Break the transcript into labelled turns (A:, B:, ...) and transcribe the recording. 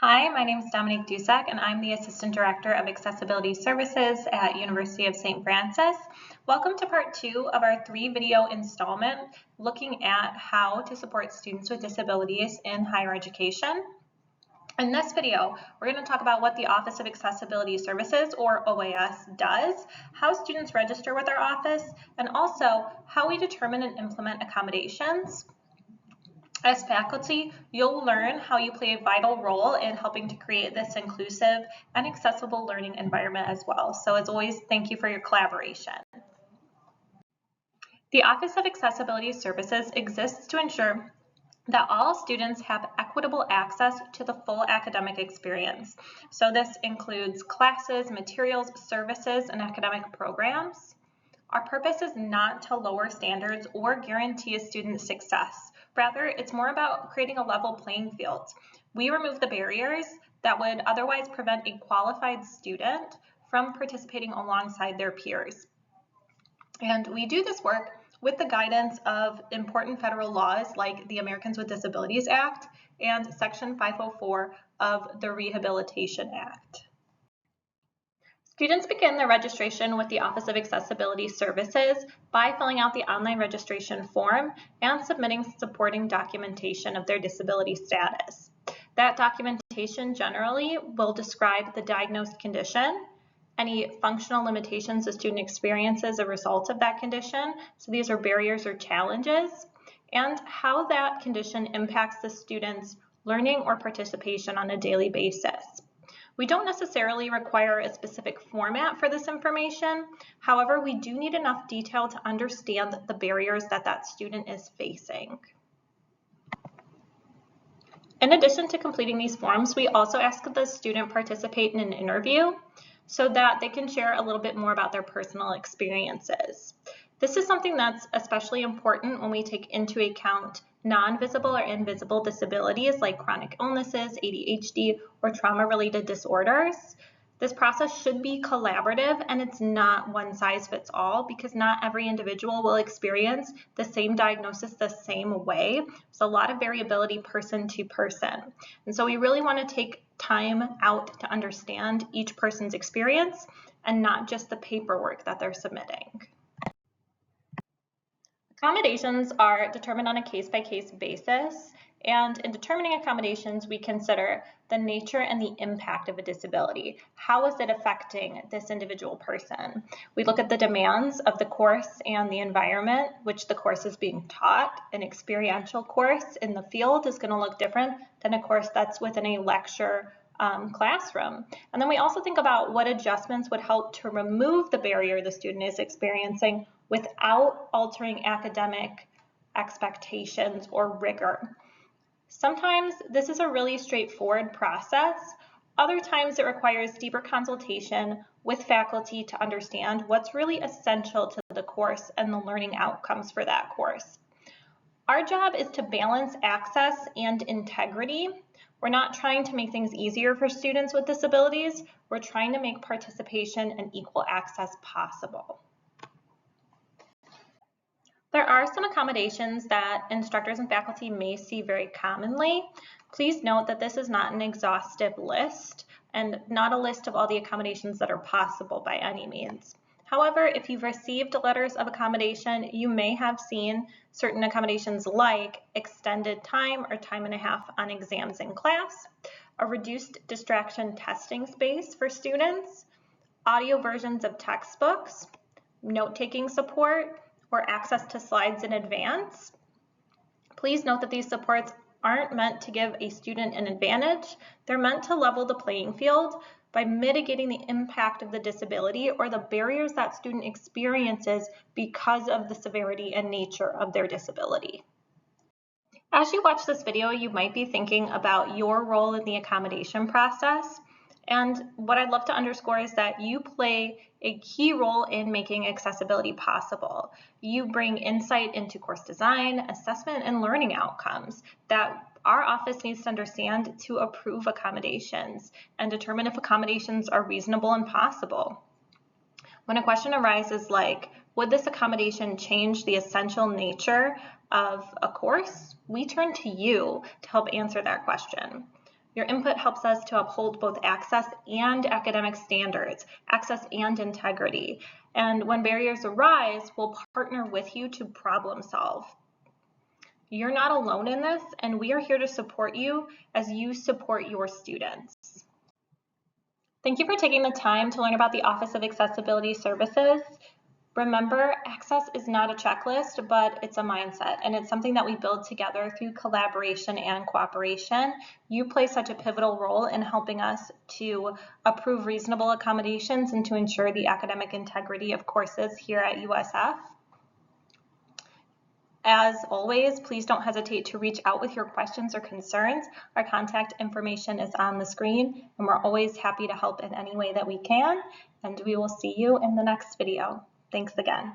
A: Hi, my name is Dominique Dusek, and I'm the Assistant Director of Accessibility Services at University of St. Francis. Welcome to part 2 of our 3-video installment looking at how to support students with disabilities in higher education. In this video, we're going to talk about what the Office of Accessibility Services, or OAS, does, how students register with our office, and also how we determine and implement accommodations. As faculty, you'll learn how you play a vital role in helping to create this inclusive and accessible learning environment as well. So as always, thank you for your collaboration. The Office of Accessibility Services exists to ensure that all students have equitable access to the full academic experience. So this includes classes, materials, services, and academic programs. Our purpose is not to lower standards or guarantee a student's success. Rather, it's more about creating a level playing field. We remove the barriers that would otherwise prevent a qualified student from participating alongside their peers. And we do this work with the guidance of important federal laws like the Americans with Disabilities Act and Section 504 of the Rehabilitation Act. Students begin their registration with the Office of Accessibility Services by filling out the online registration form and submitting supporting documentation of their disability status. That documentation generally will describe the diagnosed condition, any functional limitations the student experiences as a result of that condition, so these are barriers or challenges, and how that condition impacts the student's learning or participation on a daily basis. We don't necessarily require a specific format for this information. However, we do need enough detail to understand the barriers that student is facing. In addition to completing these forms, we also ask that the student participate in an interview so that they can share a little bit more about their personal experiences. This is something that's especially important when we take into account non-visible or invisible disabilities like chronic illnesses, ADHD, or trauma-related disorders. This process should be collaborative, and it's not one size fits all because not every individual will experience the same diagnosis the same way. There's a lot of variability person to person. And so we really want to take time out to understand each person's experience and not just the paperwork that they're submitting. Accommodations are determined on a case-by-case basis, and in determining accommodations, we consider the nature and the impact of a disability. How is it affecting this individual person? We look at the demands of the course and the environment which the course is being taught. An experiential course in the field is going to look different than a course that's within a lecture classroom. And then we also think about what adjustments would help to remove the barrier the student is experiencing without altering academic expectations or rigor. Sometimes this is a really straightforward process. Other times it requires deeper consultation with faculty to understand what's really essential to the course and the learning outcomes for that course. Our job is to balance access and integrity. We're not trying to make things easier for students with disabilities. We're trying to make participation and equal access possible. There are some accommodations that instructors and faculty may see very commonly. Please note that this is not an exhaustive list and not a list of all the accommodations that are possible by any means. However, if you've received letters of accommodation, you may have seen certain accommodations like extended time or time and a half on exams in class, a reduced distraction testing space for students, audio versions of textbooks, note-taking support, or access to slides in advance. Please note that these supports aren't meant to give a student an advantage. They're meant to level the playing field by mitigating the impact of the disability or the barriers that student experiences because of the severity and nature of their disability. As you watch this video, you might be thinking about your role in the accommodation process. And what I'd love to underscore is that you play a key role in making accessibility possible. You bring insight into course design, assessment, and learning outcomes that our office needs to understand to approve accommodations and determine if accommodations are reasonable and possible. When a question arises like, would this accommodation change the essential nature of a course? We turn to you to help answer that question. Your input helps us to uphold both access and academic standards, access and integrity. And when barriers arise, we'll partner with you to problem solve. You're not alone in this, and we are here to support you as you support your students. Thank you for taking the time to learn about the Office of Accessibility Services. Remember, access is not a checklist, but it's a mindset, and it's something that we build together through collaboration and cooperation. You play such a pivotal role in helping us to approve reasonable accommodations and to ensure the academic integrity of courses here at USF. As always, please don't hesitate to reach out with your questions or concerns. Our contact information is on the screen, and we're always happy to help in any way that we can, and we will see you in the next video. Thanks again.